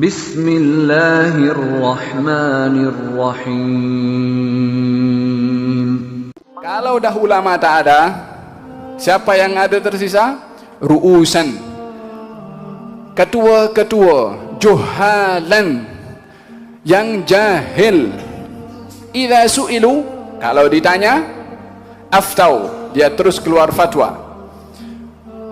Bismillahirrahmanirrahim. Kalau dah ulama tak ada, siapa yang ada tersisa? Ru'usan, ketua-ketua, juhalan, yang jahil. Idza su'ilu, kalau ditanya, aftau, dia terus keluar fatwa.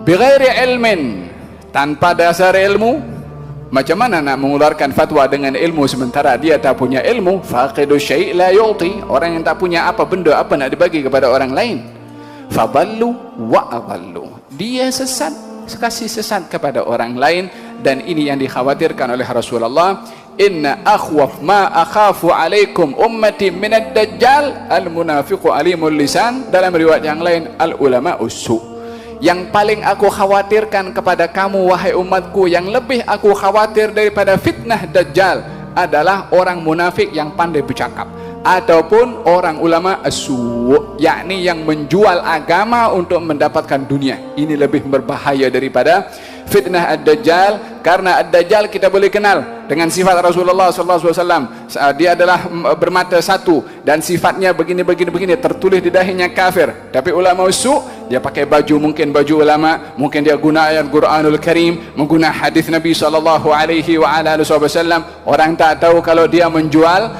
Bighairi ilmin, tanpa dasar ilmu. Macam mana nak mengeluarkan fatwa dengan ilmu sementara dia tak punya ilmu? Faqidu syai' la yu'ti, orang yang tak punya apa benda, apa nak dibagi kepada orang lain? Fadallu wa adallu, dia sesat, kasih sesat kepada orang lain. Dan ini yang dikhawatirkan oleh Rasulullah. Inna akhwaf ma akhafu alaikum ummati minad dajjal al munafiqu alimul lisan. Dalam riwayat yang lain, al ulama ussu. Yang paling aku khawatirkan kepada kamu wahai umatku, yang lebih aku khawatir daripada fitnah dajjal, adalah orang munafik yang pandai bercakap, ataupun orang ulama as-su', yakni yang menjual agama untuk mendapatkan dunia. Ini lebih berbahaya daripada fitnah ad-dajjal. Karena ad-dajjal kita boleh kenal dengan sifat Rasulullah SAW. Dia adalah bermata satu dan sifatnya begini, tertulis di dahinya kafir. Tapi ulama us-su', dia pakai baju, mungkin baju ulama, mungkin dia guna ayat Quranul Karim, mengguna hadis Nabi SAW. Orang tak tahu kalau dia menjual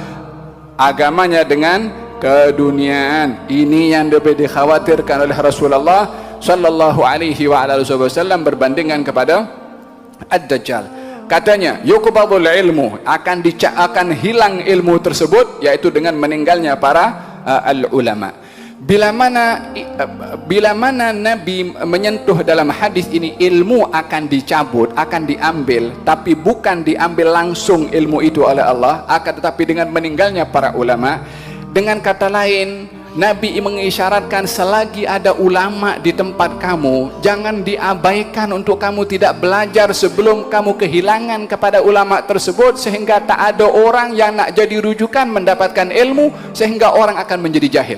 agamanya dengan keduniaan. Ini yang lebih dikhawatirkan oleh Rasulullah sallallahu alaihi wasallam berbandingan kepada ad-dajjal. Katanya yuqbadul ilmu, akan hilang ilmu tersebut, yaitu dengan meninggalnya para al-ulama. Bila mana Nabi menyentuh dalam hadis ini, ilmu akan dicabut, akan diambil, tapi bukan diambil langsung ilmu itu oleh Allah, akan tetapi dengan meninggalnya para ulama. Dengan kata lain, Nabi mengisyaratkan selagi ada ulama di tempat kamu, jangan diabaikan untuk kamu tidak belajar sebelum kamu kehilangan kepada ulama tersebut, sehingga tak ada orang yang nak jadi rujukan mendapatkan ilmu, sehingga orang akan menjadi jahil,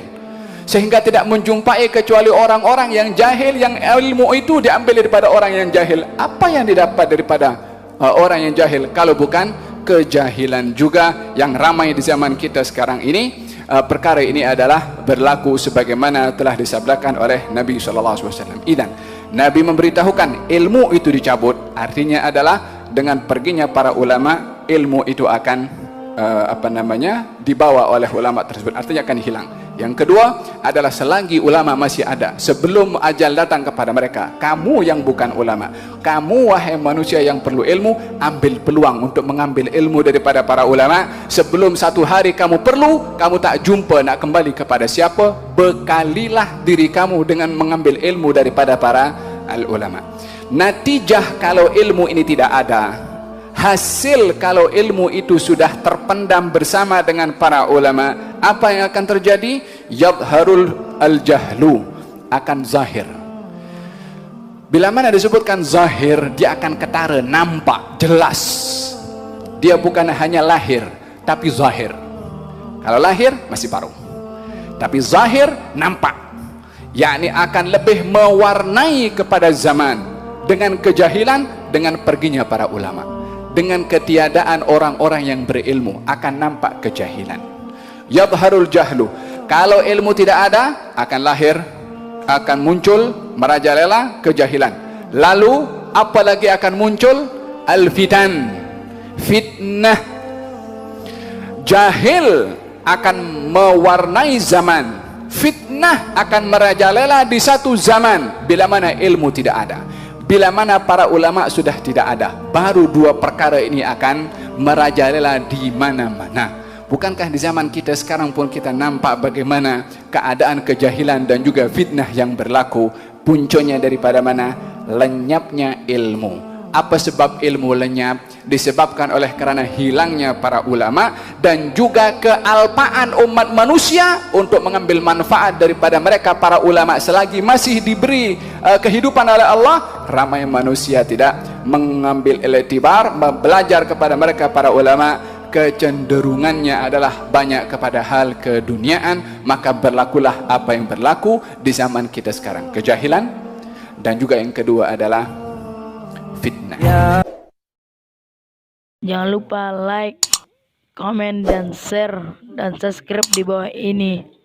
sehingga tidak menjumpai kecuali orang-orang yang jahil, yang ilmu itu diambil daripada orang yang jahil. Apa yang didapat daripada orang yang jahil kalau bukan kejahilan juga yang ramai di zaman kita sekarang ini. Perkara ini adalah berlaku sebagaimana telah disabdakan oleh Nabi SAW. Idan, Nabi memberitahukan ilmu itu dicabut, artinya adalah dengan perginya para ulama, ilmu itu akan dibawa oleh ulama tersebut, artinya akan hilang. Yang kedua adalah selagi ulama masih ada, sebelum ajal datang kepada mereka, kamu yang bukan ulama, kamu wahai manusia yang perlu ilmu, ambil peluang untuk mengambil ilmu daripada para ulama. Sebelum satu hari kamu perlu, kamu tak jumpa nak kembali kepada siapa, bekalilah diri kamu dengan mengambil ilmu daripada para ulama. Natijah kalau ilmu ini tidak ada, hasil kalau ilmu itu sudah terpendam bersama dengan para ulama, apa yang akan terjadi? Yadharul al-jahlu, akan zahir. Bila mana disebutkan zahir, dia akan ketara, nampak, jelas. Dia bukan hanya lahir, tapi zahir. Kalau lahir masih paruh, tapi zahir nampak, yakni akan lebih mewarnai kepada zaman dengan kejahilan, dengan perginya para ulama, dengan ketiadaan orang-orang yang berilmu, akan nampak kejahilan. Yadharul jahlu, kalau ilmu tidak ada, akan lahir, akan muncul merajalela kejahilan. Lalu apalagi akan muncul? Al-fitan, fitnah. Jahil akan mewarnai zaman, fitnah akan merajalela di satu zaman bila mana ilmu tidak ada. Bila mana para ulama sudah tidak ada, baru dua perkara ini akan merajalela di mana-mana. Bukankah di zaman kita sekarang pun kita nampak bagaimana keadaan kejahilan dan juga fitnah yang berlaku? Puncanya daripada mana? Lenyapnya ilmu. Apa sebab ilmu lenyap? Disebabkan oleh kerana hilangnya para ulama dan juga kealpaan umat manusia untuk mengambil manfaat daripada mereka para ulama. Selagi masih diberi kehidupan oleh Allah, ramai manusia tidak mengambil iktibar, belajar kepada mereka para ulama. Kecenderungannya adalah banyak kepada hal keduniaan, maka berlakulah apa yang berlaku di zaman kita sekarang, kejahilan, dan juga yang kedua adalah fitnah. Jangan lupa like, komen, dan share, dan subscribe di bawah ini.